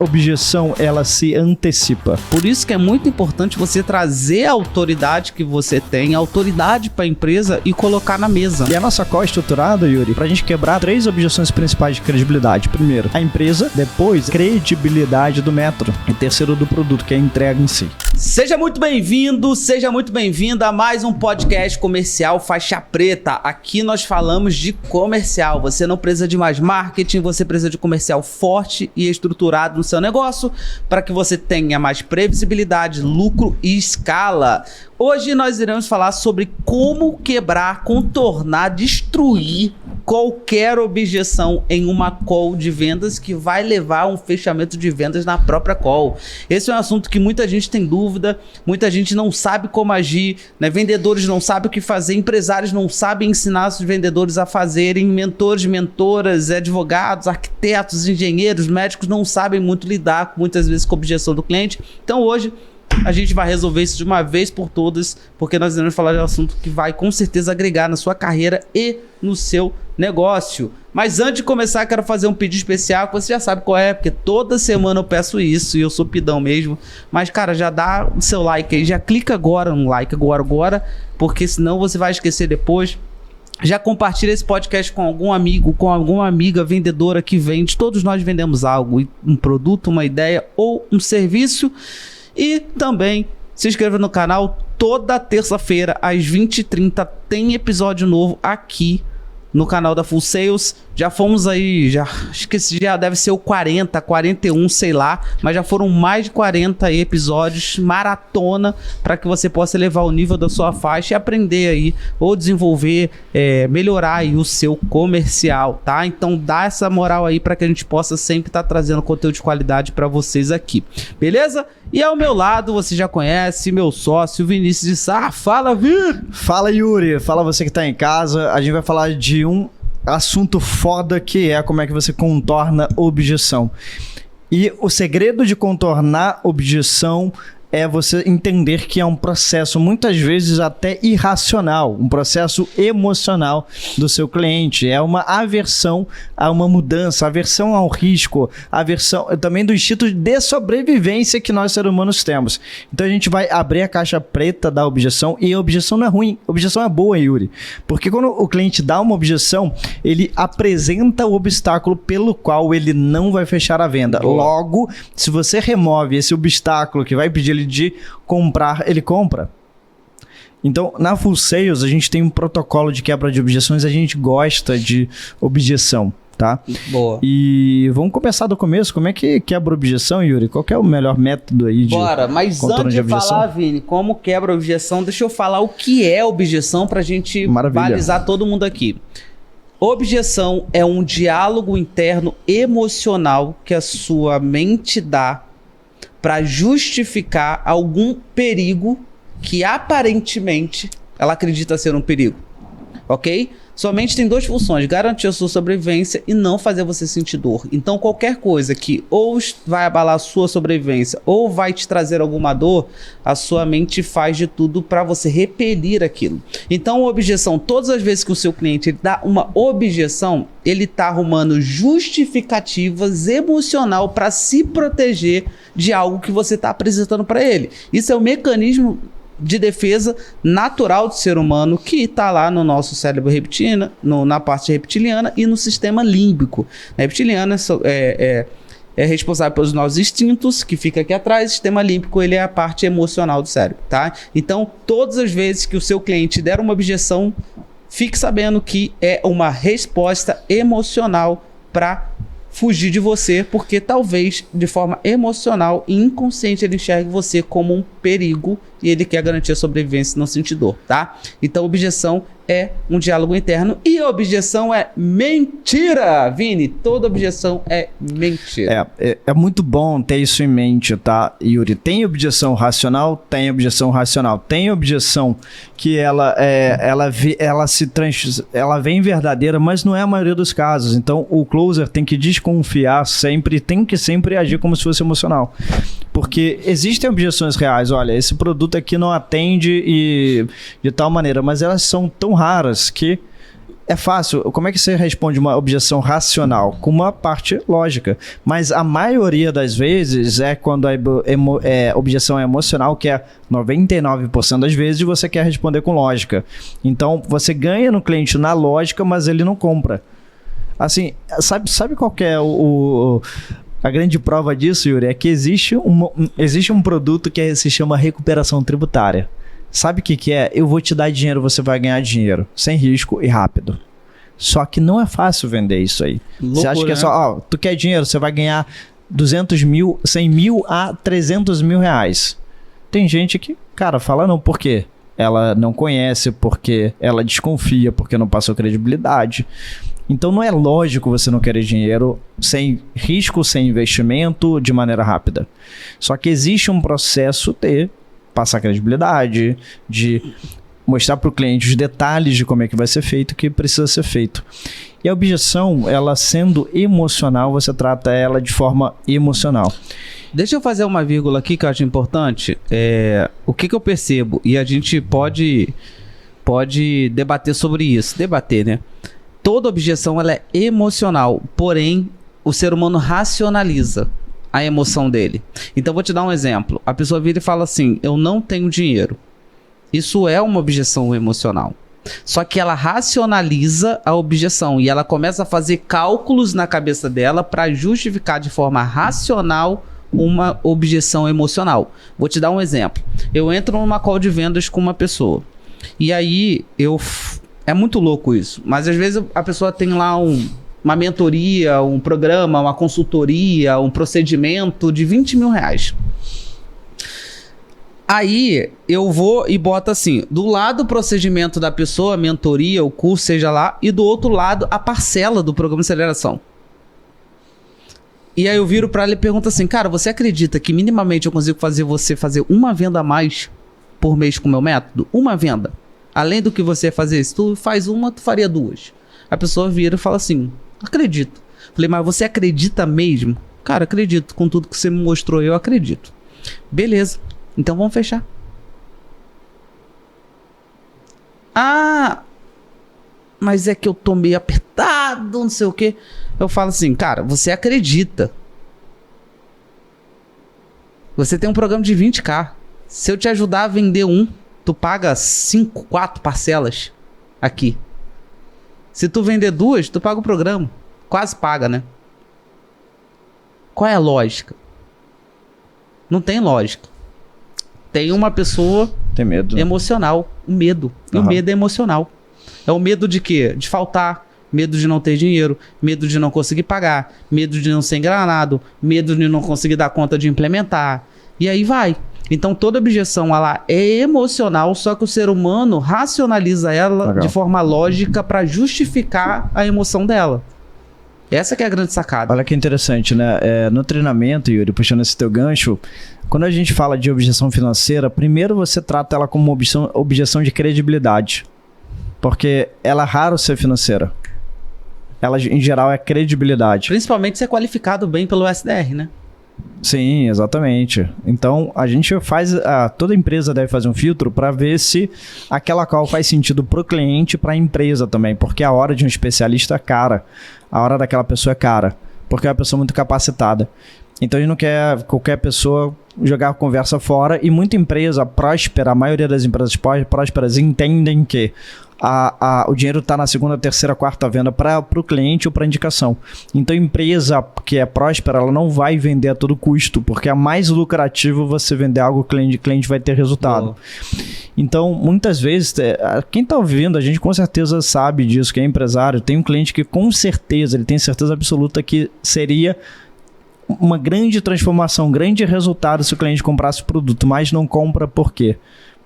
objeção, ela se antecipa. Por isso que é muito importante você trazer a autoridade que você tem, a autoridade para a empresa e colocar na mesa. E a nossa call é estruturada, Yuri, pra gente quebrar 3 objeções principais de credibilidade. Primeiro, a empresa. Depois, credibilidade do método. E terceiro, do produto, que é a entrega em si. Seja muito bem-vindo, seja muito bem-vinda a mais um podcast comercial Faixa Preta. Aqui nós falamos de comercial. Você não precisa de mais marketing, você precisa de comercial forte e estruturado no seu negócio para que você tenha mais previsibilidade, lucro e escala. Hoje nós iremos falar sobre como quebrar, contornar, destruir qualquer objeção em uma call de vendas que vai levar a um fechamento de vendas na própria call. Esse é um assunto que muita gente tem dúvida, muita gente não sabe como agir, né? Vendedores não sabem o que fazer, empresários não sabem ensinar os vendedores a fazerem, mentores, mentoras, advogados, arquitetos, engenheiros, médicos não sabem muito lidar muitas vezes com a objeção do cliente. Então hoje a gente vai resolver isso de uma vez por todas, porque nós iremos falar de um assunto que vai com certeza agregar na sua carreira e no seu negócio. Mas antes de começar, quero fazer um pedido especial, que você já sabe qual é, porque toda semana eu peço isso e eu sou pidão mesmo. Mas, cara, já dá o seu like aí, já clica agora no like, agora, porque senão você vai esquecer depois. Já compartilha esse podcast com algum amigo, com alguma amiga vendedora que vende. Todos nós vendemos algo, um produto, uma ideia ou um serviço. E também se inscreva no canal. Toda terça-feira às 20h30 tem episódio novo aqui no canal da Full Sales. Já fomos aí, acho que esse já deve ser o 40, 41, sei lá, mas já foram mais de 40 episódios, maratona, para que você possa elevar o nível da sua faixa e aprender aí, ou desenvolver, melhorar aí o seu comercial, tá? Então dá essa moral aí para que a gente possa sempre estar trazendo conteúdo de qualidade para vocês aqui, beleza? E ao meu lado, você já conhece, meu sócio, Vinícius de Sá. Fala, Vini! Fala, Yuri! Fala você que tá em casa. A gente vai falar de um assunto foda, que é como é que você contorna objeção. E o segredo de contornar objeção é você entender que é um processo muitas vezes até irracional, um processo emocional do seu cliente. É uma aversão a uma mudança, aversão ao risco, aversão também do instinto de sobrevivência que nós seres humanos temos. Então a gente vai abrir a caixa preta da objeção, e a objeção não é ruim, a objeção é boa, Yuri. Porque quando o cliente dá uma objeção, ele apresenta o obstáculo pelo qual ele não vai fechar a venda. Boa. Logo, se você remove esse obstáculo que vai pedir de comprar, ele compra. Então, na Full Sales, a gente tem um protocolo de quebra de objeções, a gente gosta de objeção, tá? Boa. E vamos começar do começo. Como é que quebra objeção, Yuri? Qual que é o melhor método aí de Bora, mas antes de falar, Vini, como quebra objeção, deixa eu falar o que é objeção pra gente balizar todo mundo aqui. Objeção é um diálogo interno emocional que a sua mente dá para justificar algum perigo que aparentemente ela acredita ser um perigo, ok? Somente tem 2 funções: garantir a sua sobrevivência e não fazer você sentir dor. Então qualquer coisa que ou vai abalar a sua sobrevivência ou vai te trazer alguma dor, a sua mente faz de tudo para você repelir aquilo. Então a objeção, todas as vezes que o seu cliente ele dá uma objeção, ele está arrumando justificativas emocional para se proteger de algo que você está apresentando para ele. Isso é um mecanismo de defesa natural do ser humano que está lá no nosso cérebro reptiliano, na parte reptiliana e no sistema límbico. A reptiliana é responsável pelos nossos instintos, que fica aqui atrás. O sistema límbico, ele é a parte emocional do cérebro, tá? Então, todas as vezes que o seu cliente der uma objeção, fique sabendo que é uma resposta emocional para fugir de você, porque talvez de forma emocional e inconsciente ele enxergue você como um perigo e ele quer garantir a sobrevivência e não sentir dor, tá? Então objeção é um diálogo interno e objeção é mentira, Vini. Toda objeção é mentira. É muito bom ter isso em mente, tá, Yuri? Tem objeção racional, tem objeção racional. Tem objeção que ela vem verdadeira, mas não é a maioria dos casos. Então o closer tem que desconfiar sempre, tem que sempre agir como se fosse emocional. Porque existem objeções reais. Olha, esse produto aqui não atende e de tal maneira, mas elas são tão raras que É fácil. Como é que você responde uma objeção racional? Com uma parte lógica. Mas a maioria das vezes é quando a objeção é emocional, que é 99% das vezes você quer responder com lógica. Então, você ganha no cliente na lógica, mas ele não compra. Assim, sabe qual que é a grande prova disso, Yuri? É que existe um produto que se chama recuperação tributária. Sabe o que é? Eu vou te dar dinheiro, você vai ganhar dinheiro. Sem risco e rápido. Só que não é fácil vender isso aí. Loucura, você acha que é só... tu quer dinheiro, você vai ganhar 200 mil, 100 mil a 300 mil reais. Tem gente que, cara, fala não. Por quê? Ela não conhece, porque ela desconfia, porque não passou credibilidade. Então não é lógico você não querer dinheiro sem risco, sem investimento, de maneira rápida. Só que existe um processo de passar credibilidade, de mostrar para o cliente os detalhes de como é que vai ser feito, o que precisa ser feito. E a objeção, ela sendo emocional, você trata ela de forma emocional. Deixa eu fazer uma vírgula aqui que eu acho importante. O que eu percebo, e a gente pode debater sobre isso. Debater, né? Toda objeção ela é emocional, porém o ser humano racionaliza a emoção dele. Então vou te dar um exemplo. A pessoa vira e fala assim: eu não tenho dinheiro. Isso é uma objeção emocional. Só que ela racionaliza a objeção e ela começa a fazer cálculos na cabeça dela para justificar de forma racional uma objeção emocional. Vou te dar um exemplo. Eu entro numa call de vendas com uma pessoa e aí é muito louco isso, mas às vezes a pessoa tem lá uma mentoria, um programa, uma consultoria, um procedimento de 20 mil reais. Aí eu vou e boto assim, do lado o procedimento da pessoa, a mentoria, o curso, seja lá, e do outro lado a parcela do programa de aceleração. E aí eu viro pra ela e pergunto assim: cara, você acredita que minimamente eu consigo fazer você fazer uma venda a mais por mês com o meu método? Uma venda. Além do que você fazer, se tu faz uma, tu faria duas. A pessoa vira e fala assim: acredito. Falei: mas você acredita mesmo? Cara, acredito. Com tudo que você me mostrou, eu acredito. Beleza. Então vamos fechar. Ah, mas é que eu tô meio apertado, não sei o quê. Eu falo assim: cara, você acredita. Você tem um programa de 20k. Se eu te ajudar a vender tu paga 5, 4 parcelas aqui. Se tu vender 2, tu paga o programa. Quase paga, né? Qual é a lógica? Não tem lógica. Tem uma pessoa tem medo, né? Emocional. O medo. E o medo é emocional. É o medo de quê? De faltar. Medo de não ter dinheiro. Medo de não conseguir pagar. Medo de não ser enganado. Medo de não conseguir dar conta de implementar. E aí vai. Então toda objeção ela é emocional, só que o ser humano racionaliza ela de forma lógica para justificar a emoção dela. Essa que é a grande sacada. Olha que interessante, né? No treinamento, Yuri, puxando esse teu gancho, quando a gente fala de objeção financeira, primeiro você trata ela como uma objeção de credibilidade. Porque ela é raro ser financeira. Ela, em geral, é credibilidade. Principalmente se é qualificado bem pelo SDR, né? Sim, exatamente. Então, a gente faz... toda empresa deve fazer um filtro para ver se aquela call faz sentido para o cliente e para a empresa também. Porque a hora de um especialista é cara. A hora daquela pessoa é cara. Porque é uma pessoa muito capacitada. Então, a gente não quer qualquer pessoa jogar a conversa fora. E muita empresa próspera, a maioria das empresas prósperas entendem que o dinheiro está na segunda, terceira, quarta venda para o cliente ou para indicação. Então, a empresa que é próspera, ela não vai vender a todo custo, porque é mais lucrativo você vender algo que o cliente vai ter resultado. Então, muitas vezes, quem está ouvindo, a gente com certeza sabe disso, que é empresário, tem um cliente que com certeza, ele tem certeza absoluta que seria uma grande transformação, um grande resultado se o cliente comprasse o produto, mas não compra por quê?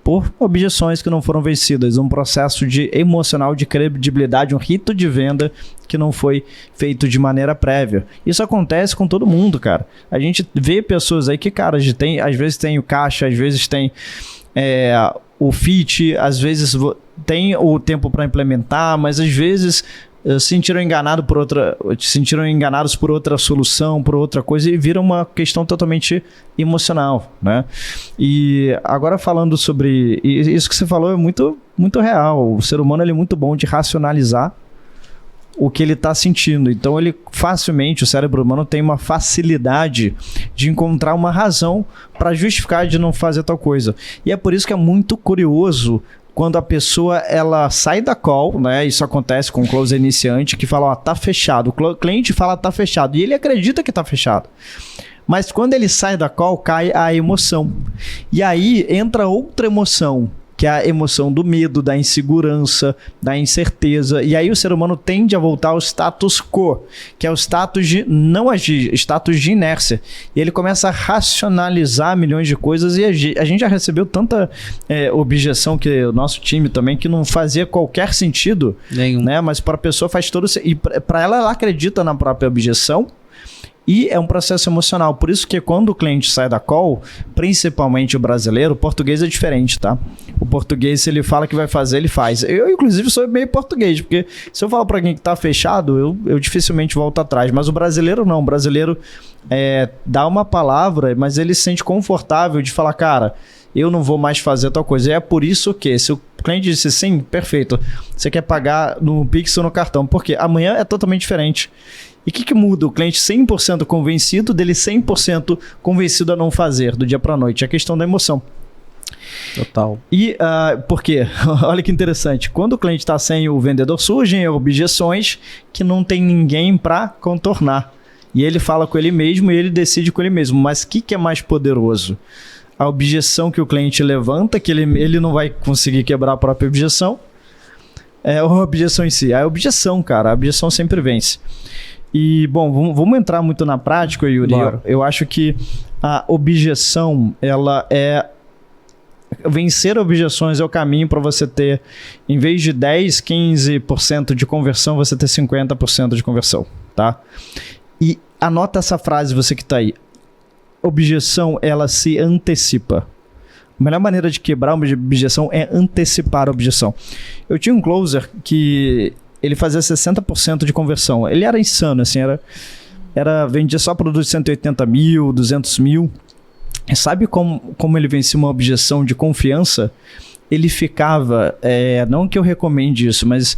Por objeções que não foram vencidas, um processo emocional de credibilidade, um rito de venda que não foi feito de maneira prévia. Isso acontece com todo mundo, cara. A gente vê pessoas aí que, cara, às vezes tem o caixa, às vezes tem o fit, às vezes tem o tempo para implementar, mas às vezes se sentiram enganados por outra solução, por outra coisa, e vira uma questão totalmente emocional, né? E agora falando sobre... Isso que você falou é muito, muito real. O ser humano ele é muito bom de racionalizar o que ele está sentindo. Então ele facilmente, o cérebro humano tem uma facilidade de encontrar uma razão para justificar de não fazer tal coisa. E é por isso que é muito curioso quando a pessoa ela sai da call, né? Isso acontece com o closer iniciante que fala, ó, tá fechado. O cliente fala, tá fechado. E ele acredita que tá fechado. Mas quando ele sai da call, cai a emoção. E aí entra outra emoção, que é a emoção do medo, da insegurança, da incerteza. E aí o ser humano tende a voltar ao status quo, que é o status de não agir, status de inércia. E ele começa a racionalizar milhões de coisas e a gente já recebeu tanta objeção, que o nosso time também, que não fazia qualquer sentido. Nenhum. Né? Mas para a pessoa faz todo... E para ela acredita na própria objeção. E é um processo emocional. Por isso que quando o cliente sai da call, principalmente o brasileiro, o português é diferente, tá? O português, se ele fala que vai fazer, ele faz. Eu, inclusive, sou meio português, porque se eu falar para alguém que tá fechado, eu dificilmente volto atrás. Mas o brasileiro não. O brasileiro dá uma palavra, mas ele se sente confortável de falar, cara, eu não vou mais fazer tal coisa. E é por isso que, se o cliente disse sim, perfeito, você quer pagar no Pix ou no cartão, porque amanhã é totalmente diferente. E o que muda? O cliente 100% convencido dele 100% convencido a não fazer do dia para a noite. É a questão da emoção. Total. E por quê? Olha que interessante. Quando o cliente está sem o vendedor, surgem objeções que não tem ninguém para contornar. E ele fala com ele mesmo e ele decide com ele mesmo. Mas o que é mais poderoso? A objeção que o cliente levanta, que ele não vai conseguir quebrar a própria objeção, ou a objeção em si? A objeção, cara. A objeção sempre vence. E, bom, vamos entrar muito na prática, Yuri. Eu acho que a objeção, ela é... Vencer objeções é o caminho para você ter, em vez de 10, 15% de conversão, você ter 50% de conversão, tá? E anota essa frase, você que está aí. Objeção, ela se antecipa. A melhor maneira de quebrar uma objeção é antecipar a objeção. Eu tinha um closer que... ele fazia 60% de conversão. Ele era insano, assim, vendia só produtos de 180 mil, 200 mil. E sabe como ele vencia uma objeção de confiança? Ele ficava, não que eu recomende isso, mas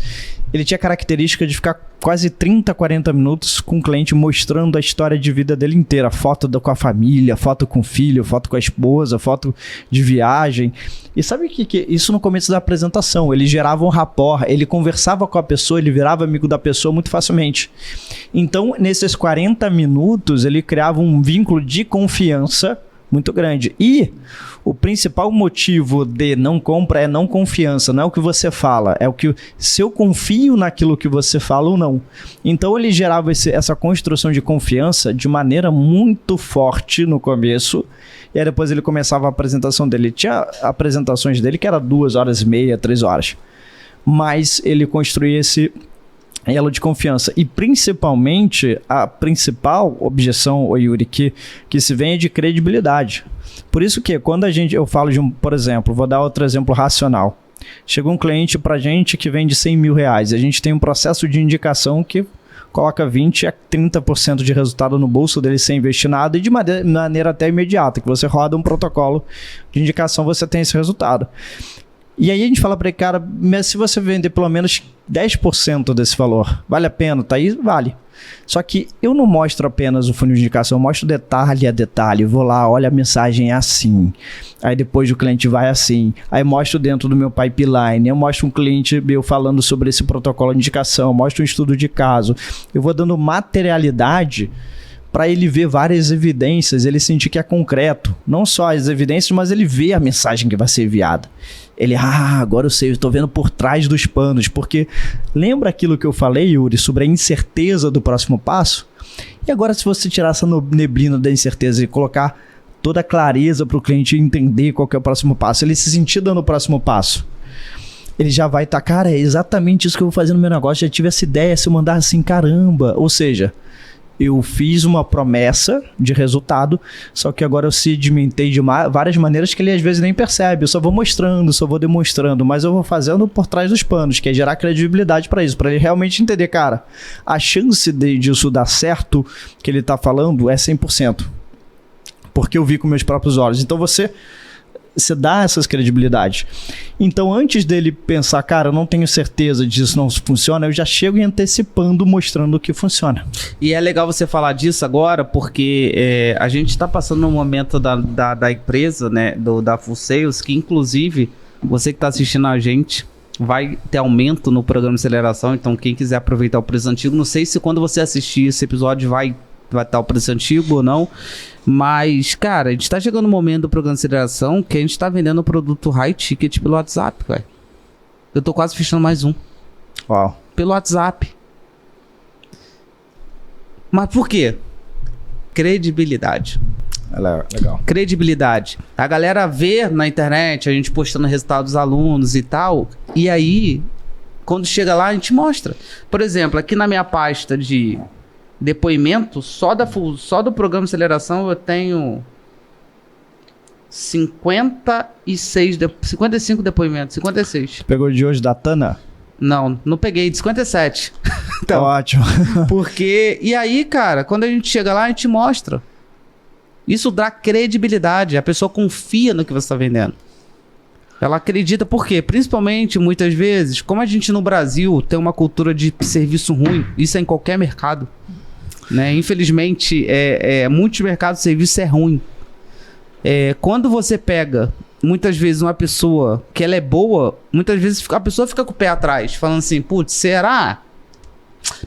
ele tinha a característica de ficar quase 30, 40 minutos com o cliente mostrando a história de vida dele inteira. Foto com a família, foto com o filho, foto com a esposa, foto de viagem. E sabe que isso no começo da apresentação, ele gerava um rapport, ele conversava com a pessoa, ele virava amigo da pessoa muito facilmente. Então, nesses 40 minutos, ele criava um vínculo de confiança muito grande. E o principal motivo de não compra é não confiança, não é o que você fala, é o que se eu confio naquilo que você fala ou não. Então ele gerava essa construção de confiança de maneira muito forte no começo, e aí depois ele começava a apresentação dele. Tinha apresentações dele que era 2h30, 3 horas, mas ele construía esse elo de confiança. E principalmente, a principal objeção, Yuri, que se vem é de credibilidade. Por isso que quando eu falo de por exemplo, vou dar outro exemplo racional. Chegou um cliente pra gente que vende 100 mil reais. A gente tem um processo de indicação que coloca 20% a 30% de resultado no bolso dele sem investir nada e de maneira até imediata, que você roda um protocolo de indicação, você tem esse resultado. E aí a gente fala para ele, cara, mas se você vender pelo menos 10% desse valor, vale a pena? Tá aí? Vale. Só que eu não mostro apenas o funil de indicação, eu mostro detalhe a detalhe. Vou lá, olha, a mensagem é assim. Aí depois o cliente vai assim. Aí mostro dentro do meu pipeline, eu mostro um cliente meu falando sobre esse protocolo de indicação, eu mostro um estudo de caso. Eu vou dando materialidade para ele ver várias evidências, ele sentir que é concreto. Não só as evidências, mas ele vê a mensagem que vai ser enviada. Ele, agora eu sei, eu estou vendo por trás dos panos, porque lembra aquilo que eu falei, Yuri, sobre a incerteza do próximo passo? E agora se você tirar essa neblina da incerteza e colocar toda a clareza para o cliente entender qual que é o próximo passo, ele se sentir dando o próximo passo, ele já vai estar, cara, é exatamente isso que eu vou fazer no meu negócio, já tive essa ideia, se eu mandar assim, caramba, ou seja... Eu fiz uma promessa de resultado, só que agora eu sedimentei de várias maneiras que ele às vezes nem percebe. Eu só vou mostrando, só vou demonstrando, mas eu vou fazendo por trás dos panos, que é gerar credibilidade para isso, para ele realmente entender, cara, a chance disso dar certo, que ele está falando, é 100%. Porque eu vi com meus próprios olhos. Então você você dá essas credibilidades. Então, antes dele pensar, cara, eu não tenho certeza disso não funciona, eu já chego antecipando, mostrando o que funciona. E é legal você falar disso agora, porque a gente está passando num momento da empresa, né, da Full Sales, que inclusive, você que está assistindo a gente, vai ter aumento no programa de aceleração, então quem quiser aproveitar o preço antigo, não sei se quando você assistir esse episódio vai estar o preço antigo ou não, mas, cara, a gente tá chegando no momento do programa de aceleração que a gente tá vendendo um produto high ticket pelo WhatsApp, velho. Eu tô quase fechando mais um. Uau. Pelo WhatsApp. Mas por quê? Credibilidade. Legal. Credibilidade. A galera vê na internet, a gente postando resultados dos alunos e tal, e aí, quando chega lá, a gente mostra. Por exemplo, aqui na minha pasta de depoimento, só do programa de aceleração eu tenho 55 depoimentos, 56. Você pegou de hoje da Tana? Não peguei, de 57. Então, ótimo. Porque, e aí, cara, quando a gente chega lá, a gente mostra. Isso dá credibilidade, a pessoa confia no que você está vendendo. Ela acredita, por quê? Principalmente, muitas vezes, como a gente no Brasil tem uma cultura de serviço ruim, isso é em qualquer mercado, né? Infelizmente, muitos mercados de serviço é ruim. Quando você pega, muitas vezes, uma pessoa que ela é boa, muitas vezes a pessoa fica com o pé atrás, falando assim, putz, será?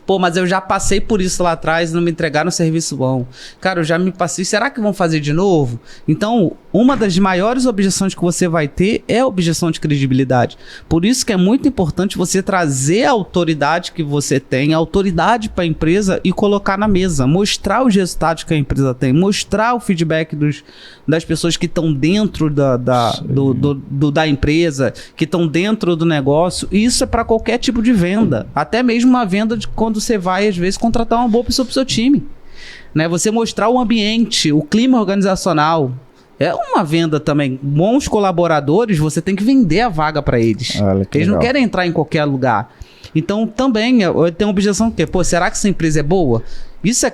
Pô, mas eu já passei por isso lá atrás e não me entregaram um serviço bom. Cara, eu já me passei, será que vão fazer de novo? Então, uma das maiores objeções que você vai ter é a objeção de credibilidade. Por isso que é muito importante você trazer a autoridade que você tem, a autoridade para a empresa e colocar na mesa. Mostrar os resultados que a empresa tem, mostrar o feedback das pessoas que estão dentro da empresa, que estão dentro do negócio. E isso é para qualquer tipo de venda. Até mesmo uma venda de quando você vai, às vezes, contratar uma boa pessoa para o seu time. Né? Você mostrar o ambiente, o clima organizacional. É uma venda também. Bons colaboradores, você tem que vender a vaga para eles. Eles não querem entrar em qualquer lugar. Então, também, eu tenho uma objeção que, pô, será que essa empresa é boa? Isso é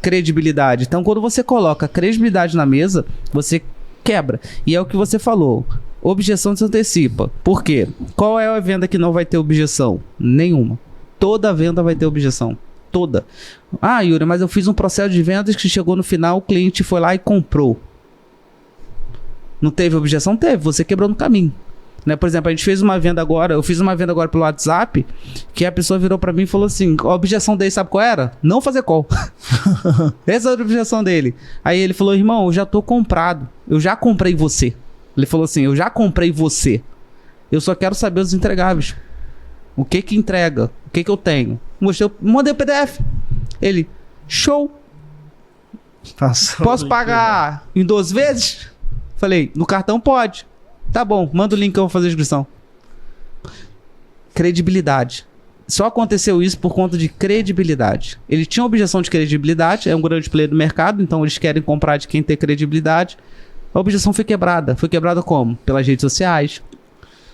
credibilidade. Então, quando você coloca credibilidade na mesa, você quebra. E é o que você falou. Objeção se antecipa. Por quê? Qual é a venda que não vai ter objeção? Nenhuma. Toda venda vai ter objeção. Toda. Ah, Yuri, mas eu fiz um processo de vendas que chegou no final, o cliente foi lá e comprou. Não teve objeção? Teve. Você quebrou no caminho. Né? Por exemplo, a gente fez uma venda agora, eu fiz uma venda agora pelo WhatsApp, que a pessoa virou pra mim e falou assim, a objeção dele sabe qual era? Não fazer call. Essa era a objeção dele. Aí ele falou, irmão, eu já tô comprado. Eu já comprei você. Ele falou assim, eu já comprei você. Eu só quero saber os entregáveis. O que entrega? O que eu tenho? Mandei o PDF. Ele, show. Posso pagar em 2 vezes? Falei, no cartão pode. Tá bom, manda o link que eu vou fazer a inscrição. Credibilidade. Só aconteceu isso por conta de credibilidade. Ele tinha objeção de credibilidade, é um grande player do mercado, então eles querem comprar de quem tem credibilidade. A objeção foi quebrada. Foi quebrada como? Pelas redes sociais,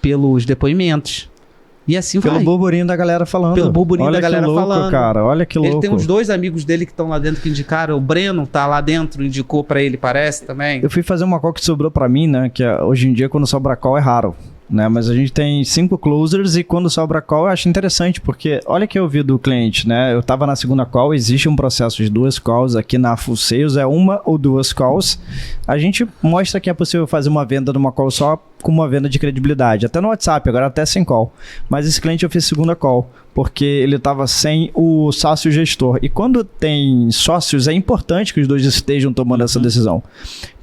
pelos depoimentos. E assim vai. Pelo burburinho da galera falando. Pelo burburinho da galera louco, falando. Cara, olha que louco. Ele tem uns 2 amigos dele que estão lá dentro que indicaram. O Breno tá lá dentro, indicou pra ele, parece também. Eu fui fazer uma call que sobrou pra mim, né? Que hoje em dia quando sobra call é raro. Né? Mas a gente tem 5 closers e quando sobra call eu acho interessante, porque olha que eu vi do cliente, né? Eu tava na segunda call, existe um processo de 2 calls aqui na Full Sales, é 1 ou 2 calls. A gente mostra que é possível fazer uma venda numa call só com uma venda de credibilidade, até no WhatsApp, agora até sem call. Mas esse cliente eu fiz segunda call, porque ele tava sem o sócio gestor. E quando tem sócios, é importante que os dois estejam tomando essa decisão.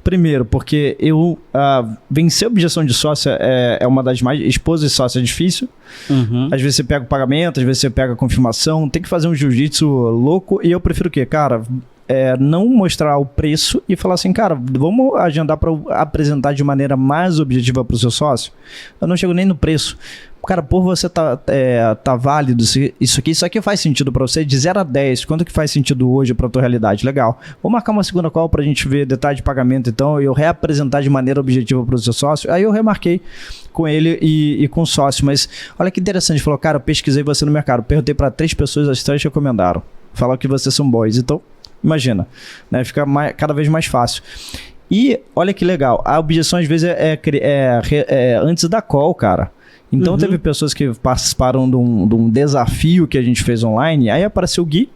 Primeiro, porque vencer a objeção de sócio é uma das mais... Esposa e sócio é difícil. Uhum. Às vezes você pega o pagamento, às vezes você pega a confirmação. Tem que fazer um jiu-jitsu louco. E eu prefiro o quê? Cara, não mostrar o preço e falar assim, cara, vamos agendar para apresentar de maneira mais objetiva para o seu sócio. Eu não chego nem no preço. Cara, por você tá válido isso aqui faz sentido pra você de 0 a 10, quanto que faz sentido hoje pra tua realidade? Legal. Vou marcar uma segunda call pra gente ver detalhe de pagamento, então, eu reapresentar de maneira objetiva pro seu sócio. Aí eu remarquei com ele e com o sócio, mas olha que interessante, falou, cara, eu pesquisei você no mercado, perguntei pra 3 pessoas, as 3 recomendaram, falaram que vocês são boys, então, imagina, né? Fica cada vez mais fácil. E olha que legal, a objeção às vezes é antes da call, cara. Então teve pessoas que participaram de um desafio que a gente fez online, aí apareceu o Gui,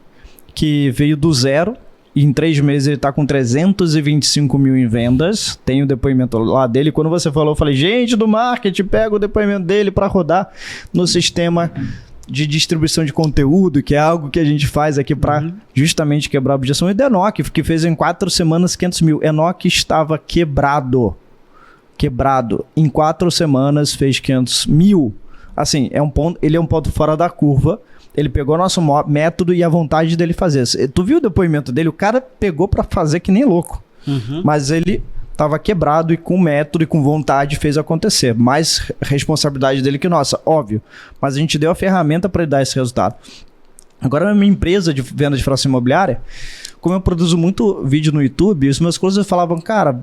que veio do zero, e em 3 meses ele tá com 325 mil em vendas, tem o depoimento lá dele. Quando você falou, eu falei, gente do marketing, pega o depoimento dele para rodar no sistema de distribuição de conteúdo, que é algo que a gente faz aqui para justamente quebrar a objeção. E do Enoch, que fez em 4 semanas 500 mil. Enoch estava quebrado. Em 4 semanas fez 500 mil. Assim, ele é um ponto fora da curva. Ele pegou nosso método e a vontade dele fazer. Tu viu o depoimento dele? O cara pegou pra fazer que nem louco. Mas ele tava quebrado e com método e com vontade fez acontecer. Mais responsabilidade dele que nossa, óbvio. Mas a gente deu a ferramenta para ele dar esse resultado. Agora, na minha empresa de venda de informação imobiliária, como eu produzo muito vídeo no YouTube, os meus colegas falavam, cara,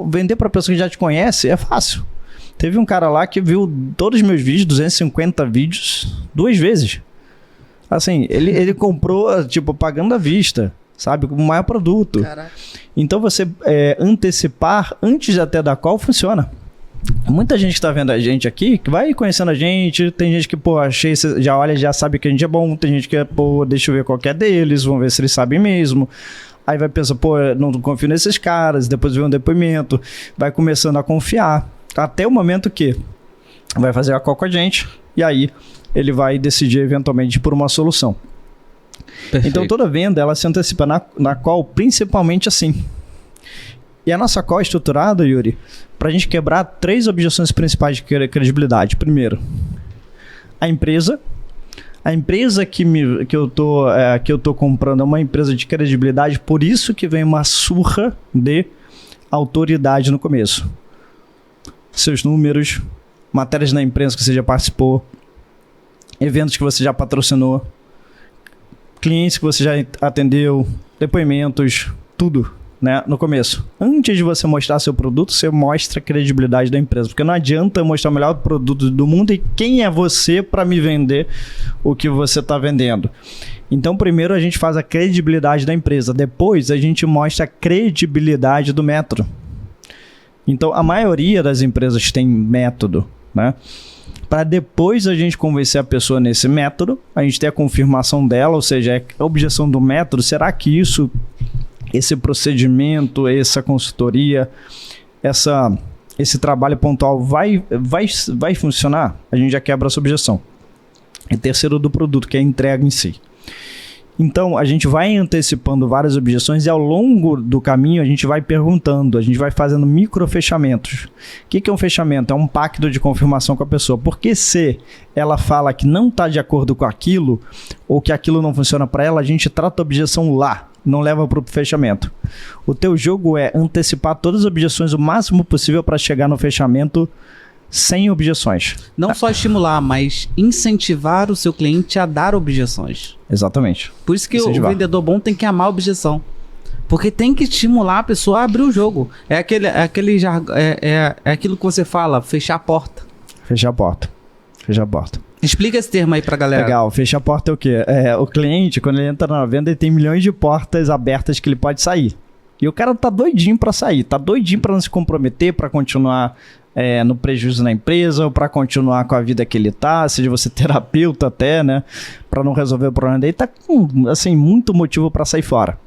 vender pra pessoa que já te conhece é fácil. Teve um cara lá que viu todos os meus vídeos, 250 vídeos, 2 vezes. Assim, ele comprou, tipo, pagando à vista, sabe? Com o maior produto. Caraca. Então, você antecipar antes até da qual funciona. Muita gente que tá vendo a gente aqui, que vai conhecendo a gente, tem gente que, pô, já olha, já sabe que a gente é bom, tem gente que, pô, deixa eu ver qual que é deles, vamos ver se eles sabem mesmo. Aí vai pensar, pô, não confio nesses caras, depois vê um depoimento, vai começando a confiar, até o momento que vai fazer a call com a gente, e aí ele vai decidir eventualmente por uma solução. Perfeito. Então toda venda, ela se antecipa na call, principalmente assim. E a nossa call é estruturada, Yuri, para a gente quebrar 3 objeções principais de credibilidade. Primeiro, a empresa que eu tô comprando é uma empresa de credibilidade, por isso que vem uma surra de autoridade no começo. Seus números, matérias na imprensa que você já participou, eventos que você já patrocinou, clientes que você já atendeu, depoimentos, tudo, né, no começo. Antes de você mostrar seu produto, você mostra a credibilidade da empresa, porque não adianta eu mostrar o melhor produto do mundo e quem é você para me vender o que você está vendendo. Então, primeiro a gente faz a credibilidade da empresa, depois a gente mostra a credibilidade do método. Então, a maioria das empresas tem método, né? Para depois a gente convencer a pessoa nesse método, a gente ter a confirmação dela, ou seja, a objeção do método, será que esse procedimento, essa consultoria, esse trabalho pontual vai funcionar? A gente já quebra essa objeção. E terceiro, do produto, que é a entrega em si. Então, a gente vai antecipando várias objeções e ao longo do caminho a gente vai perguntando, a gente vai fazendo microfechamentos. O que é um fechamento? É um pacto de confirmação com a pessoa. Porque se ela fala que não está de acordo com aquilo ou que aquilo não funciona para ela, a gente trata a objeção lá, não leva para o fechamento. O teu jogo é antecipar todas as objeções o máximo possível para chegar no fechamento sem objeções. Não só estimular, mas incentivar o seu cliente a dar objeções. Exatamente. Por isso que o vendedor bom tem que amar a objeção. Porque tem que estimular a pessoa a abrir o jogo. É aquilo que você fala, fechar a porta. Fechar a porta. Explica esse termo aí pra galera. Legal, fechar a porta é o quê? O cliente, quando ele entra na venda, ele tem milhões de portas abertas que ele pode sair. E o cara tá doidinho pra sair, tá doidinho pra não se comprometer, pra continuar no prejuízo na empresa, ou para continuar com a vida que ele tá, seja você terapeuta até, né, para não resolver o problema dele, tá com, assim, muito motivo para sair fora.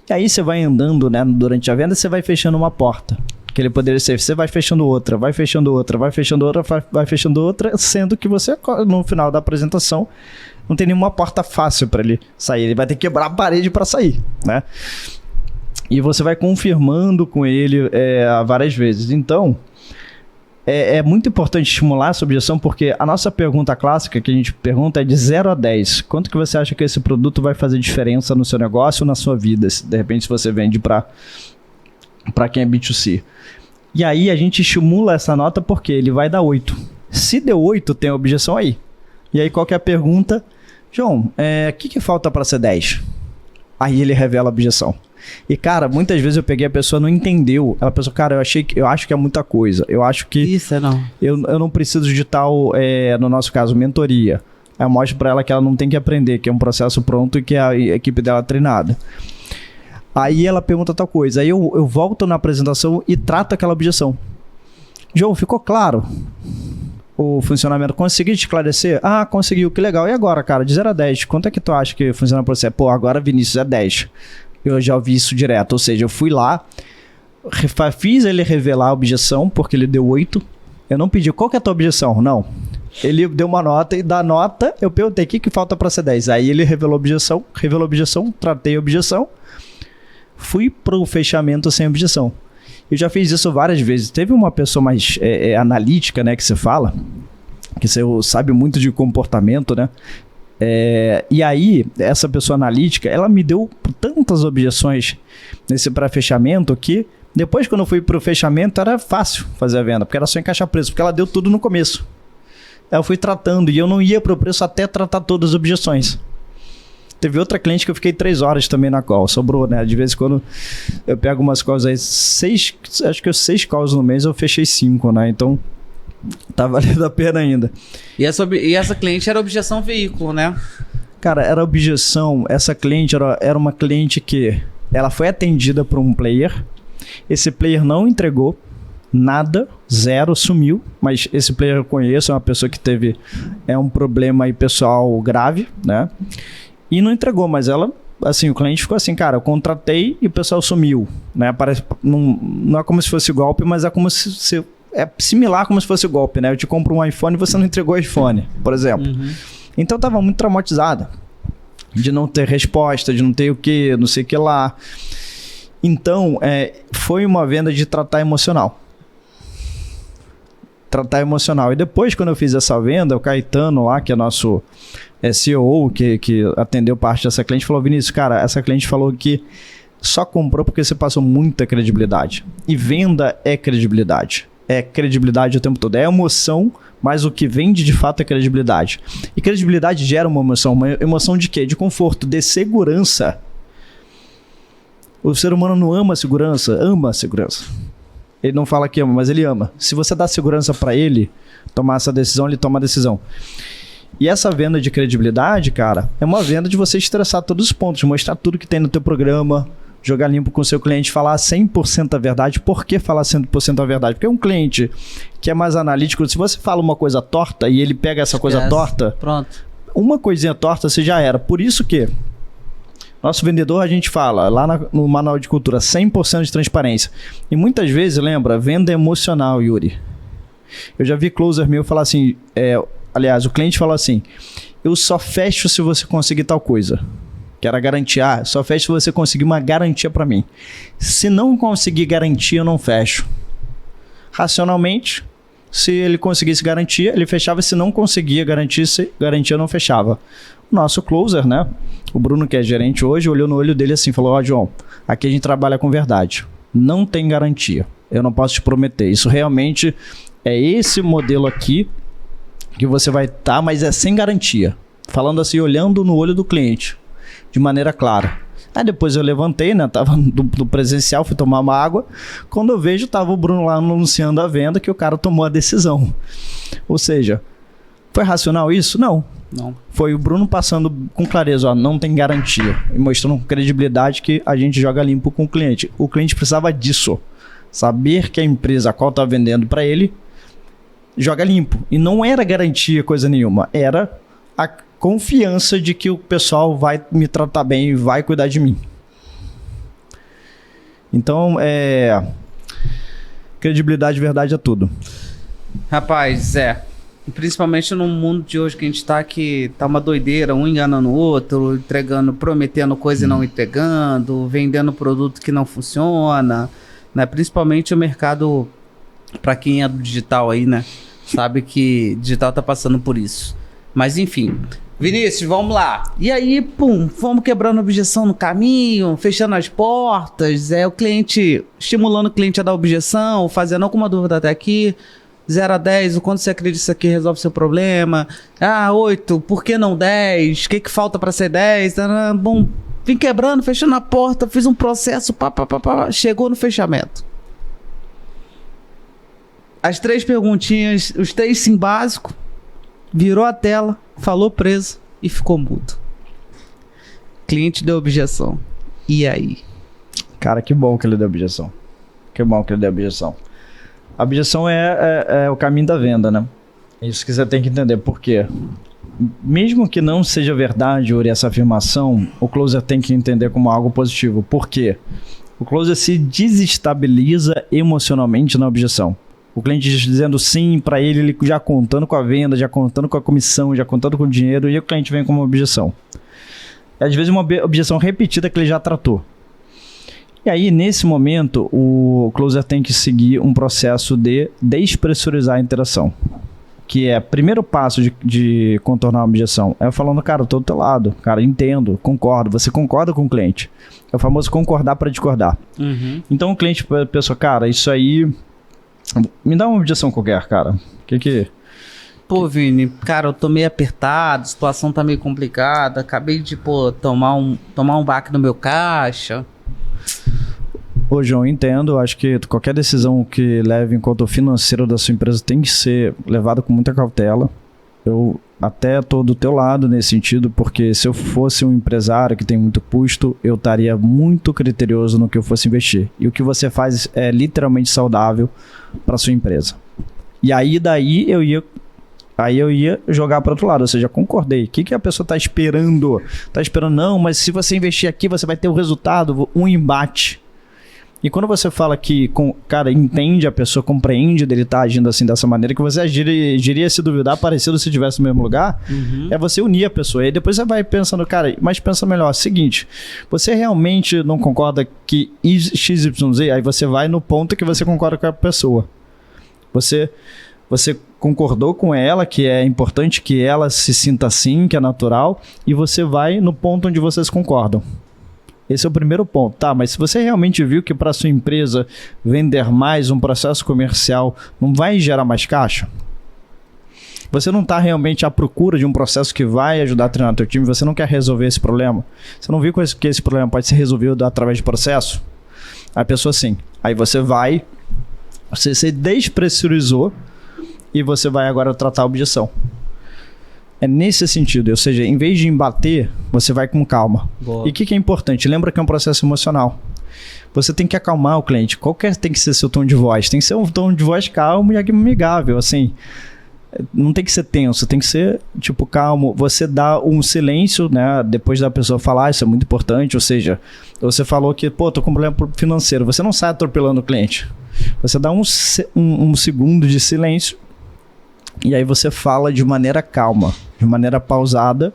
E aí você vai andando, né, durante a venda, você vai fechando uma porta, que ele poderia ser, você vai fechando outra, sendo que você, no final da apresentação, não tem nenhuma porta fácil para ele sair, ele vai ter que quebrar a parede para sair, né? E você vai confirmando com ele várias vezes. Então, é muito importante estimular essa objeção, porque a nossa pergunta clássica que a gente pergunta é de 0 a 10. Quanto que você acha que esse produto vai fazer diferença no seu negócio ou na sua vida? De repente, se você vende para quem é B2C. E aí a gente estimula essa nota porque ele vai dar 8. Se deu 8, tem a objeção aí. E aí qual que é a pergunta? João, o que falta para ser 10? Aí ele revela a objeção. E, cara, muitas vezes eu peguei, a pessoa não entendeu. Ela pensou, cara, eu acho que é muita coisa. Eu acho que... Isso, não. Eu não preciso de tal, no nosso caso, mentoria. Aí eu mostro pra ela que ela não tem que aprender, que é um processo pronto e que a equipe dela é treinada. Aí ela pergunta tal coisa. Aí eu volto na apresentação e trato aquela objeção. João, ficou claro o funcionamento? Consegui te esclarecer? Ah, conseguiu, que legal. E agora, cara, de 0 a 10, quanto é que tu acha que funciona pra você? Pô, agora Vinícius é 10. Eu já ouvi isso direto. Ou seja, eu fui lá, fiz ele revelar a objeção, porque ele deu 8. Eu não pedi, qual que é a tua objeção? Não. Ele deu uma nota e da nota eu perguntei, o que falta pra ser 10? Aí ele revelou a objeção, tratei a objeção, fui pro fechamento sem objeção. Eu já fiz isso várias vezes. Teve uma pessoa mais analítica, né, que você fala, que você sabe muito de comportamento, né? E aí, essa pessoa analítica, ela me deu tantas objeções nesse pré-fechamento que depois, quando eu fui pro fechamento, era fácil fazer a venda, porque era só encaixar preço, porque ela deu tudo no começo. Aí eu fui tratando e eu não ia pro preço até tratar todas as objeções. Teve outra cliente que eu fiquei 3 horas também na call. Sobrou, né? De vez em quando eu pego umas calls aí, 6 calls no mês, eu fechei 5, né? Então, tá valendo a pena ainda. E essa cliente era objeção veículo, né? Cara, era objeção. Essa cliente era uma cliente que ela foi atendida por um player. Esse player não entregou nada, 0, sumiu. Mas esse player eu conheço, é uma pessoa que teve um problema aí pessoal grave, né? E não entregou, mas ela, assim, o cliente ficou assim, cara, eu contratei e o pessoal sumiu, né? Parece, não é como se fosse golpe, mas é como se é similar como se fosse golpe, né? Eu te compro um iPhone e você não entregou o iPhone, por exemplo. Uhum. Então eu tava muito traumatizada de não ter resposta, de não ter o que, não sei o que lá. Então, foi uma venda de tratar emocional. Tratar emocional. E depois, quando eu fiz essa venda, o Caetano lá, que é nosso CEO, que atendeu parte dessa cliente, falou, Vinícius, cara, essa cliente falou que só comprou porque você passou muita credibilidade. E venda é credibilidade. É credibilidade o tempo todo. É emoção, mas o que vende de fato é credibilidade. E credibilidade gera uma emoção de quê? De conforto, de segurança. O ser humano não ama a segurança, ama a segurança. Ele não fala que ama, mas ele ama. Se você dá segurança para ele tomar essa decisão, ele toma a decisão. E essa venda de credibilidade, cara, é uma venda de você estressar todos os pontos, mostrar tudo que tem no teu programa, jogar limpo com o seu cliente, falar 100% a verdade. Por que falar 100% a verdade? Porque um cliente que é mais analítico, se você fala uma coisa torta e ele pega essa coisa torta, pronto. Uma coisinha torta você já era. Por isso que nosso vendedor, a gente fala lá no Manual de Cultura, 100% de transparência. E muitas vezes, lembra, venda emocional, Yuri. Eu já vi closer meu falar assim, aliás, o cliente falou assim, eu só fecho se você conseguir tal coisa. Que era garantir, só fecho se você conseguir uma garantia para mim. Se não conseguir garantia, eu não fecho. Racionalmente, se ele conseguisse garantia, ele fechava. Se não conseguia garantia, eu não fechava. O nosso closer, né? O Bruno, que é gerente hoje, olhou no olho dele assim, falou, João, aqui a gente trabalha com verdade. Não tem garantia. Eu não posso te prometer. Isso realmente é esse modelo aqui que você vai estar, mas é sem garantia. Falando assim, olhando no olho do cliente, de maneira clara. Aí depois eu levantei, né? Tava do presencial, fui tomar uma água. Quando eu vejo, tava o Bruno lá anunciando a venda que o cara tomou a decisão. Ou seja, foi racional isso? Não. Foi o Bruno passando com clareza, não tem garantia. E mostrando com credibilidade que a gente joga limpo com o cliente. O cliente precisava disso. Saber que a empresa a qual tá vendendo para ele joga limpo. E não era garantia coisa nenhuma. Era a confiança de que o pessoal vai me tratar bem e vai cuidar de mim. Então, credibilidade, verdade é tudo. Rapaz, principalmente no mundo de hoje que a gente tá, que tá uma doideira, um enganando o outro, entregando, prometendo coisa e não entregando, vendendo produto que não funciona, né? Principalmente o mercado, para quem é do digital aí, né? Sabe que digital tá passando por isso. Mas enfim, Vinícius, vamos lá. E aí, fomos quebrando objeção no caminho, fechando as portas, o cliente, estimulando o cliente a dar objeção, fazendo alguma dúvida até aqui. 0 a 10, o quanto você acredita que isso aqui resolve seu problema? 8, por que não 10? O que falta para ser 10? Bom, vim quebrando, fechando a porta, fiz um processo, chegou no fechamento. As 3 perguntinhas, os 3 sim básicos, virou a tela, falou preso e ficou mudo. Cliente deu objeção. E aí? Cara, que bom que ele deu objeção. Que bom que ele deu objeção. A objeção é o caminho da venda, né? Isso que você tem que entender. Por quê? Mesmo que não seja verdade, Uri, essa afirmação, o closer tem que entender como algo positivo. Por quê? O closer se desestabiliza emocionalmente na objeção. O cliente dizendo sim para ele já contando com a venda, já contando com a comissão, já contando com o dinheiro, e o cliente vem com uma objeção. Às vezes uma objeção repetida que ele já tratou. E aí, nesse momento, o closer tem que seguir um processo de despressurizar a interação. Que é, primeiro passo de contornar a objeção, é falando, cara, eu tô do teu lado, cara, entendo, concordo, você concorda com o cliente. É o famoso concordar para discordar. Uhum. Então o cliente pensou, cara, isso aí, me dá uma objeção qualquer, cara. Pô, Vini, cara, eu tô meio apertado, a situação tá meio complicada, acabei de, tomar um baque no meu caixa. Ô, João, entendo. Acho que qualquer decisão que leve em conta o financeiro da sua empresa tem que ser levada com muita cautela. Eu até estou do teu lado nesse sentido, porque se eu fosse um empresário que tem muito custo, eu estaria muito criterioso no que eu fosse investir. E o que você faz é literalmente saudável para sua empresa. E aí daí eu ia jogar para outro lado, ou seja, concordei. O que a pessoa está esperando? Está esperando, não, mas se você investir aqui, você vai ter o resultado, um embate. E quando você fala que, cara, entende, a pessoa compreende dele estar agindo assim dessa maneira, que você agiria se duvidar, parecido se estivesse no mesmo lugar, é você unir a pessoa. E depois você vai pensando, cara, mas pensa melhor, seguinte, você realmente não concorda que XYZ? Aí você vai no ponto que você concorda com a pessoa. Você concordou com ela, que é importante que ela se sinta assim, que é natural, e você vai no ponto onde vocês concordam. Esse é o primeiro ponto. Tá, mas se você realmente viu que para sua empresa vender mais um processo comercial não vai gerar mais caixa, você não está realmente à procura de um processo que vai ajudar a treinar teu time, você não quer resolver esse problema, você não viu que esse problema pode ser resolvido através de processo? A pessoa sim. Aí você se despressurizou e você vai agora tratar a objeção. É nesse sentido, ou seja, em vez de embater, você vai com calma. Boa. E o que é importante? Lembra que é um processo emocional. Você tem que acalmar o cliente. Qual tem que ser seu tom de voz? Tem que ser um tom de voz calmo e amigável, assim. Não tem que ser tenso, tem que ser, tipo, calmo. Você dá um silêncio, né, depois da pessoa falar, isso é muito importante, ou seja, você falou que, tô com um problema financeiro, você não sai atropelando o cliente. Você dá um segundo de silêncio e aí você fala de maneira calma, de maneira pausada,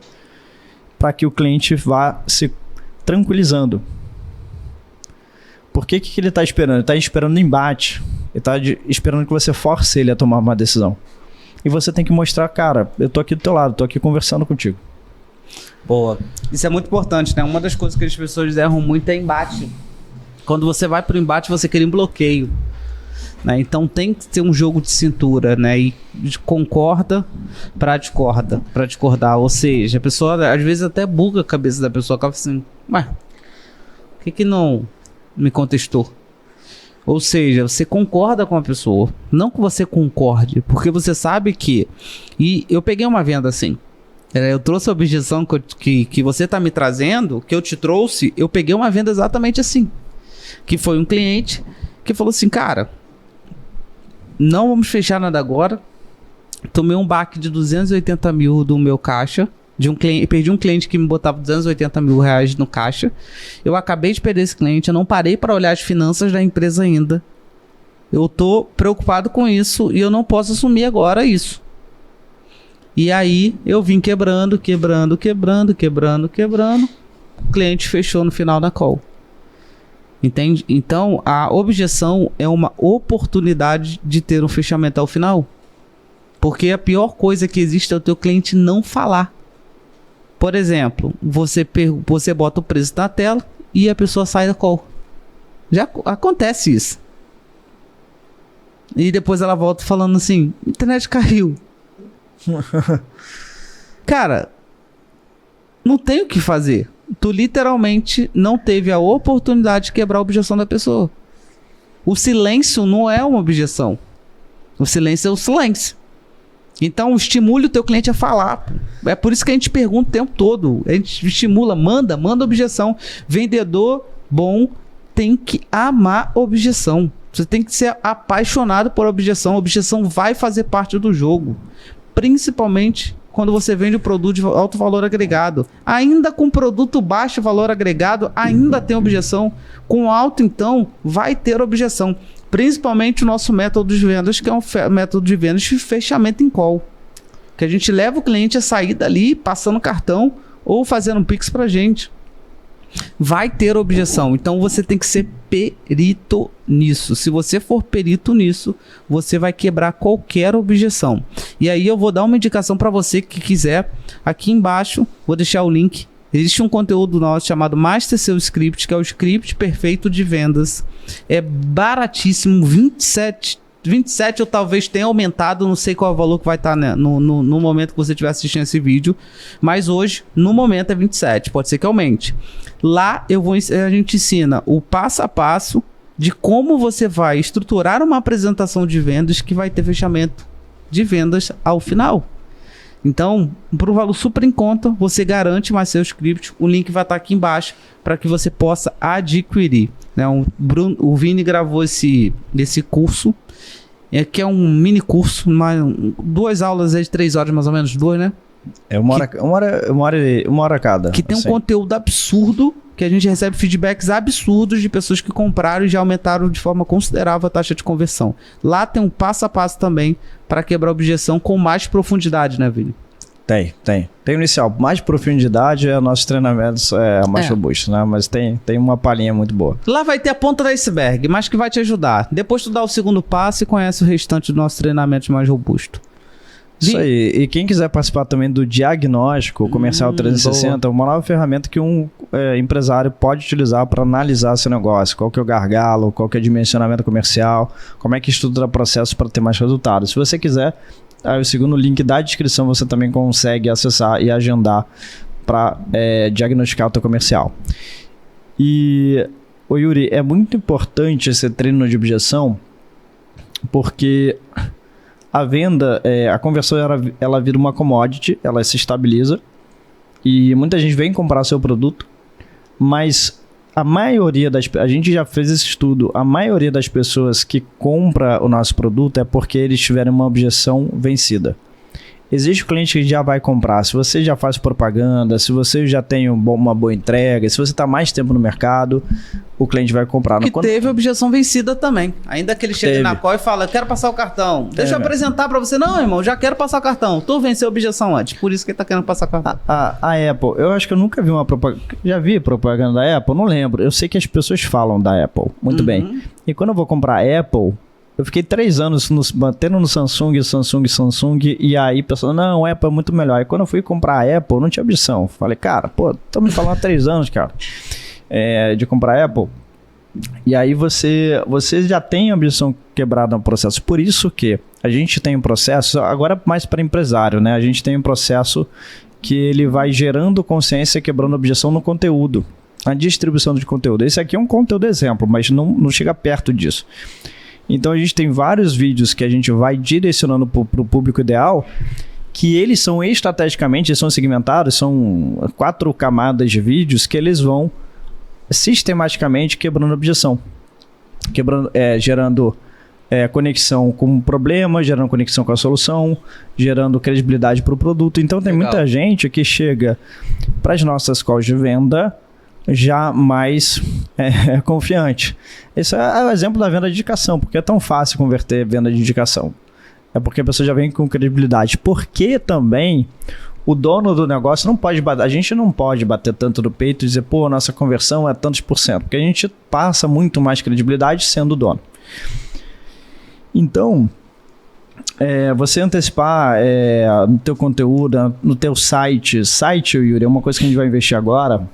para que o cliente vá se tranquilizando. Por que ele está esperando? Ele está esperando embate. Ele está esperando que você force ele a tomar uma decisão. E você tem que mostrar, cara, eu tô aqui do teu lado, tô aqui conversando contigo. Boa. Isso é muito importante, né? Uma das coisas que as pessoas erram muito é embate. Quando você vai pro embate, você quer um bloqueio. Né? Então tem que ter um jogo de cintura, né? E concorda para discordar. Ou seja, a pessoa às vezes até buga a cabeça da pessoa, acaba assim, ué, por que não me contestou? Ou seja, você concorda com a pessoa, não que você concorde, porque você sabe que... E eu peguei uma venda assim, eu trouxe a objeção que você está me trazendo, que eu te trouxe, eu peguei uma venda exatamente assim, que foi um cliente que falou assim, cara, não vamos fechar nada agora, tomei um baque de 280 mil do meu caixa, perdi um cliente que me botava 280 mil reais no caixa, eu acabei de perder esse cliente, eu não parei para olhar as finanças da empresa ainda, eu tô preocupado com isso e eu não posso assumir agora isso. E aí eu vim quebrando, o cliente fechou no final da call. Entende? Então a objeção é uma oportunidade de ter um fechamento ao final, porque a pior coisa que existe é o teu cliente não falar. Por exemplo, você bota o preço na tela e a pessoa sai da call. Já acontece isso. E depois ela volta falando assim, internet caiu. Cara, não tem o que fazer. Tu literalmente não teve a oportunidade de quebrar a objeção da pessoa. O silêncio não é uma objeção. O silêncio é o silêncio. Então estimule o teu cliente a falar. É por isso que a gente pergunta o tempo todo. A gente estimula, manda objeção. Vendedor bom tem que amar objeção. Você tem que ser apaixonado por objeção. A objeção vai fazer parte do jogo. Principalmente quando você vende um produto de alto valor agregado. Ainda com produto baixo valor agregado, ainda tem objeção. Com alto, então, vai ter objeção. Principalmente o nosso método de vendas, que é um método de vendas de fechamento em call. Que a gente leva o cliente a sair dali passando cartão ou fazendo um Pix pra gente. Vai ter objeção, então você tem que ser perito nisso. Se você for perito nisso, você vai quebrar qualquer objeção. E aí eu vou dar uma indicação para você que quiser. Aqui embaixo, vou deixar o link. Existe um conteúdo nosso chamado Master Seu Script, que é o script perfeito de vendas. É baratíssimo, 27 ou talvez tenha aumentado, não sei qual é o valor que vai estar, né, no momento que você estiver assistindo esse vídeo, mas hoje, no momento é 27, pode ser que aumente. Lá a gente ensina o passo a passo de como você vai estruturar uma apresentação de vendas que vai ter fechamento de vendas ao final. Então, por um valor super em conta, você garante mais seu script. O link vai estar aqui embaixo para que você possa adquirir. Né? O Vini gravou esse curso, que é um mini curso, 2 aulas de 3 horas mais ou menos, 2, né? É uma hora cada. Que tem um conteúdo absurdo, que a gente recebe feedbacks absurdos de pessoas que compraram e já aumentaram de forma considerável a taxa de conversão. Lá tem um passo a passo também para quebrar a objeção com mais profundidade, né, Vini? Tem. Tem o inicial. Mais profundidade é nossos treinamentos mais robustos, né? Mas tem uma palhinha muito boa. Lá vai ter a ponta do iceberg, mas que vai te ajudar. Depois tu dá o segundo passo e conhece o restante do nosso treinamento mais robusto. Isso aí. E quem quiser participar também do diagnóstico comercial 360, uma nova ferramenta que um empresário pode utilizar para analisar seu negócio. Qual que é o gargalo, qual que é o dimensionamento comercial, como é que estrutura o processo para ter mais resultados. Se você quiser, aí o segundo link da descrição você também consegue acessar e agendar para diagnosticar o teu comercial. E, Yuri, é muito importante esse treino de objeção, porque a venda, a conversão, ela vira uma commodity, ela se estabiliza e muita gente vem comprar seu produto, mas a maioria a gente já fez esse estudo, a maioria das pessoas que compra o nosso produto é porque eles tiveram uma objeção vencida. Existe um cliente que já vai comprar, se você já faz propaganda, se você já tem uma boa entrega, se você está mais tempo no mercado, o cliente vai comprar. Que teve objeção vencida também. Ainda que ele chegue na call e fala, eu quero passar o cartão. Deixa eu apresentar para você. Não, irmão, já quero passar o cartão. Tu venceu a objeção antes, por isso que ele está querendo passar o cartão. A Apple, eu acho que eu nunca vi uma propaganda. Já vi propaganda da Apple? Não lembro. Eu sei que as pessoas falam da Apple, muito bem. E quando eu vou comprar a Apple, eu fiquei 3 anos batendo no Samsung, e aí pessoal, não, a Apple é muito melhor. E quando eu fui comprar a Apple, não tinha objeção. Falei, cara, estão me falando há 3 anos, cara, de comprar a Apple. E aí você já tem a objeção quebrada no processo. Por isso que a gente tem um processo, agora mais para empresário, né? A gente tem um processo que ele vai gerando consciência, quebrando objeção no conteúdo. A distribuição de conteúdo. Esse aqui é um conteúdo exemplo, mas não chega perto disso. Então a gente tem vários vídeos que a gente vai direcionando para o público ideal, que eles são estrategicamente, eles são segmentados, são 4 camadas de vídeos que eles vão sistematicamente quebrando objeção, gerando conexão com o problema, gerando conexão com a solução, gerando credibilidade para o produto. Então tem muita gente que chega para as nossas calls de venda já mais confiante. Esse é o exemplo da venda de indicação, porque é tão fácil converter venda de indicação. É porque a pessoa já vem com credibilidade. Porque também o dono do negócio não pode bater, a gente não pode bater tanto no peito e dizer, pô, nossa conversão é tantos por cento, porque a gente passa muito mais credibilidade sendo o dono. Então, você antecipar no teu conteúdo, no teu site, Yuri, é uma coisa que a gente vai investir agora.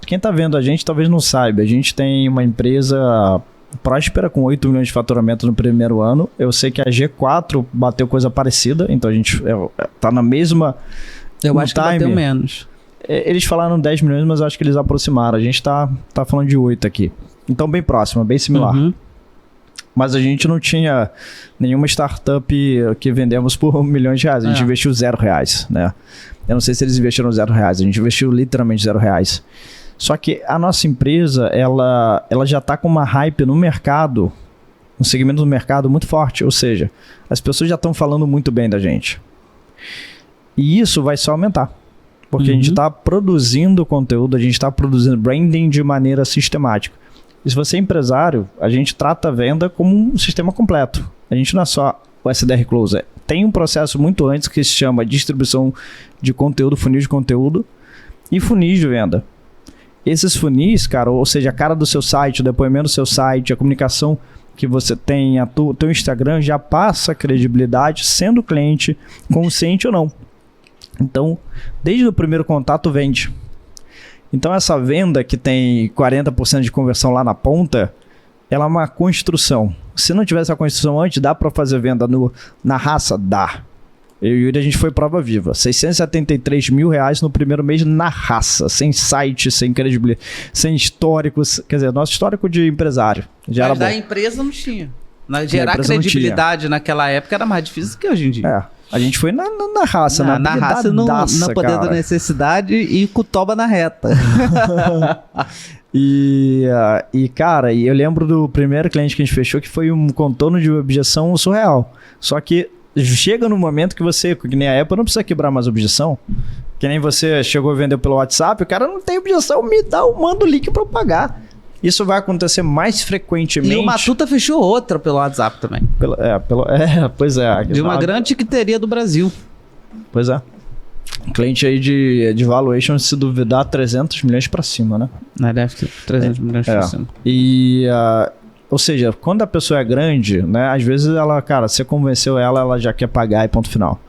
Quem está vendo a gente talvez não saiba, a gente tem uma empresa próspera com 8 milhões de faturamento no primeiro ano. Eu sei que a G4 bateu coisa parecida, então a gente está na mesma. Eu acho que bateu menos. Eles falaram 10 milhões, mas eu acho que eles aproximaram. A gente está falando de 8 aqui. Então bem próximo, bem similar. Mas a gente não tinha nenhuma startup que vendemos por milhões de reais. A gente investiu R$0, né? Eu não sei se eles investiram R$0. A gente investiu literalmente R$0. Só que a nossa empresa, ela já está com uma hype no mercado, um segmento do mercado muito forte. Ou seja, as pessoas já estão falando muito bem da gente. E isso vai só aumentar. Porque a gente está produzindo conteúdo, a gente está produzindo branding de maneira sistemática. E se você é empresário, a gente trata a venda como um sistema completo. A gente não é só o SDR Closer. Tem um processo muito antes que se chama distribuição de conteúdo, funil de conteúdo e funis de venda. Esses funis, cara, ou seja, a cara do seu site, o depoimento do seu site, a comunicação que você tem, o teu Instagram já passa credibilidade sendo o cliente consciente ou não. Então, desde o primeiro contato vende. Então, essa venda que tem 40% de conversão lá na ponta, ela é uma construção. Se não tivesse a construção antes, dá para fazer venda na raça? Dá. Eu e o Yuri, a gente foi prova viva. R$673 mil no primeiro mês na raça, sem site, sem credibilidade, sem históricos. Quer dizer, nosso histórico de empresário já era bom. Mas da empresa não tinha. Gerar credibilidade naquela época era mais difícil que hoje em dia. É, a gente foi na raça, na raça, no poder da necessidade e com o toba na reta. E cara, eu lembro do primeiro cliente que a gente fechou que foi um contorno de objeção surreal. Só que chega no momento que você, que nem a Apple, não precisa quebrar mais objeção. Que nem você chegou a vender pelo WhatsApp, o cara não tem objeção, manda o link para eu pagar. Isso vai acontecer mais frequentemente. E o Matuta fechou outra pelo WhatsApp também. Pois é. De uma grande tiqueteria do Brasil. Pois é. Cliente aí de valuation, se duvidar, 300 milhões para cima, né? Deve ter 300 milhões para cima. E... ou seja, quando a pessoa é grande, né, às vezes ela, cara, você convenceu ela já quer pagar e ponto final.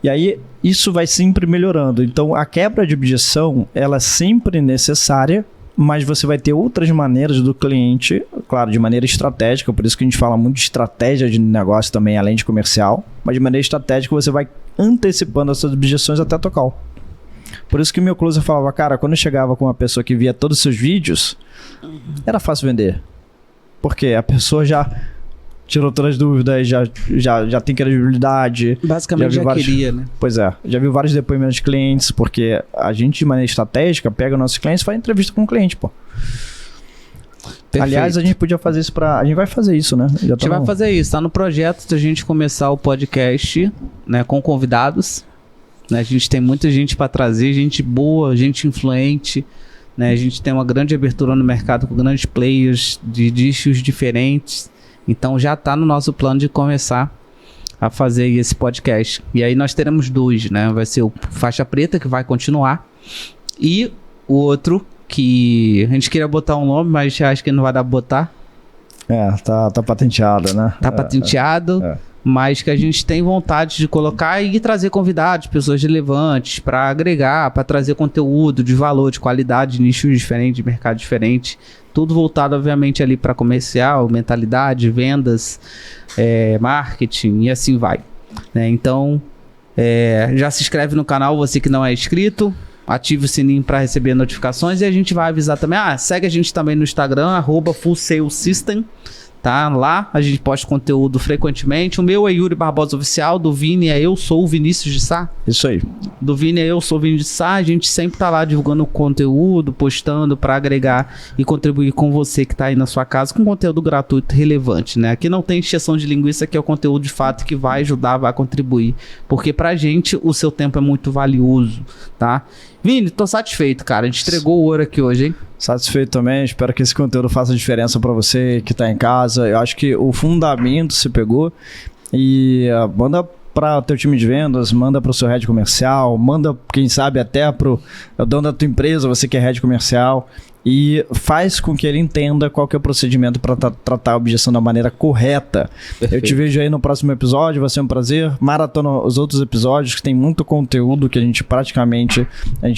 E aí, isso vai sempre melhorando. Então, a quebra de objeção, ela é sempre necessária, mas você vai ter outras maneiras do cliente, claro, de maneira estratégica, por isso que a gente fala muito de estratégia de negócio também, além de comercial, mas de maneira estratégica você vai antecipando essas objeções até tocar. Por isso que o meu closer falava, cara, quando eu chegava com uma pessoa que via todos os seus vídeos, era fácil vender. Porque a pessoa já tirou todas as dúvidas, já tem credibilidade. Basicamente já queria, né? Pois é, já viu vários depoimentos de clientes, porque a gente, de maneira estratégica, pega nossos clientes e faz entrevista com o cliente, pô. Perfeito. Aliás, a gente podia fazer isso a gente vai fazer isso, né? A gente vai fazer isso, tá no projeto de a gente começar o podcast, né, com convidados. A gente tem muita gente para trazer, gente boa, gente influente, né? A gente tem uma grande abertura no mercado com grandes players de nichos diferentes. Então já está no nosso plano de começar a fazer esse podcast. E aí nós teremos dois, né? Vai ser o Faixa Preta, que vai continuar, e o outro que a gente queria botar um nome, mas acho que não vai dar pra botar. Tá patenteado, né? Tá patenteado. Mas que a gente tem vontade de colocar e trazer convidados, pessoas relevantes, para agregar, para trazer conteúdo de valor, de qualidade, de nichos diferentes, de mercado diferente. Tudo voltado, obviamente, ali para comercial, mentalidade, vendas, marketing e assim vai. Né? Então, já se inscreve no canal, você que não é inscrito. Ative o sininho para receber notificações e a gente vai avisar também. Segue a gente também no Instagram, @FullSalesSystem. Tá? Lá a gente posta conteúdo frequentemente. O meu é Yuri Barbosa Oficial, do Vini Eu Sou o Vinícius de Sá. Isso aí. Do Vini Eu Sou o Vinícius de Sá. A gente sempre tá lá divulgando conteúdo, postando para agregar e contribuir com você que tá aí na sua casa com conteúdo gratuito relevante, né? Aqui não tem encheção de linguiça, aqui é o conteúdo de fato que vai ajudar, vai contribuir. Porque pra gente o seu tempo é muito valioso, tá? Vini, tô satisfeito, cara. A gente entregou o ouro aqui hoje, hein? Satisfeito também. Espero que esse conteúdo faça diferença para você que tá em casa. Eu acho que o fundamento se pegou. E manda para o teu time de vendas, manda para o seu head comercial, manda, quem sabe, até para o dono da tua empresa, você que é head comercial. E faz com que ele entenda qual que é o procedimento para tratar a objeção da maneira correta. Perfeito. Eu te vejo aí no próximo episódio, vai ser um prazer. Maratona os outros episódios, que tem muito conteúdo que a gente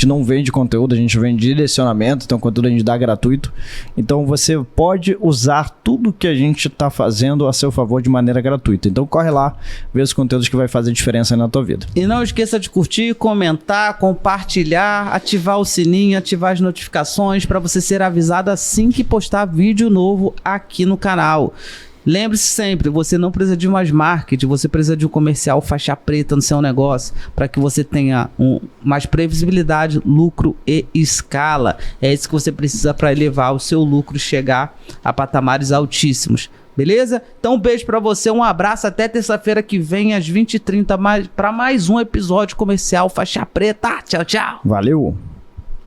não vende conteúdo, a gente vende direcionamento, então conteúdo a gente dá gratuito. Então você pode usar tudo que a gente está fazendo a seu favor de maneira gratuita. Então corre lá, vê os conteúdos que vai fazer diferença aí na tua vida. E não esqueça de curtir, comentar, compartilhar, ativar o sininho, ativar as notificações para você ser avisado assim que postar vídeo novo aqui no canal. Lembre-se sempre, você não precisa de mais marketing, você precisa de um comercial faixa preta no seu negócio, para que você tenha mais previsibilidade, lucro e escala. É isso que você precisa para elevar o seu lucro e chegar a patamares altíssimos. Beleza? Então um beijo pra você, um abraço, até terça-feira que vem às 20h30 para mais um episódio comercial faixa preta. Tchau, tchau. Valeu!